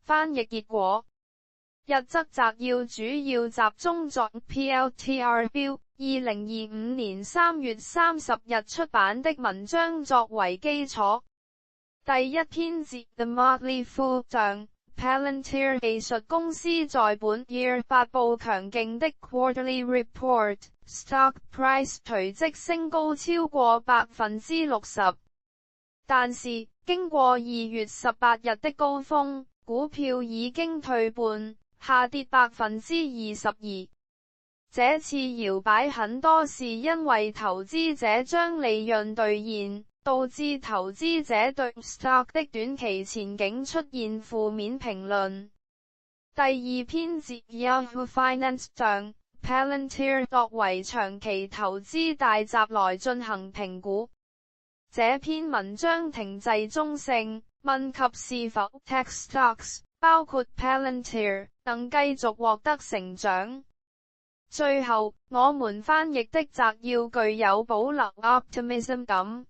翻譯結果：日則摘要主要集中在 PLTR 標2025年3月30日出版的文章作為基礎。第一篇節 The Motley Fool 上 Palantir 技術公司在本 year 發布強勁的 quarterly report， stock price 隨即升高超過 60%。但是，經過2月18日的高峰，股票已經退半，下跌 22%。這次搖擺很多是因為投資者將利潤兌現，導致投資者對 stock 的短期前景出現負面評論。第二篇節 Yahoo Finance 上 Palantir 作為長期投資大集來進行評估。這篇文章停滯中性，問及是否 tech stocks 包括 Palantir 能繼續獲得成長。最後，我們翻譯的摘要具有保留 optimism 感。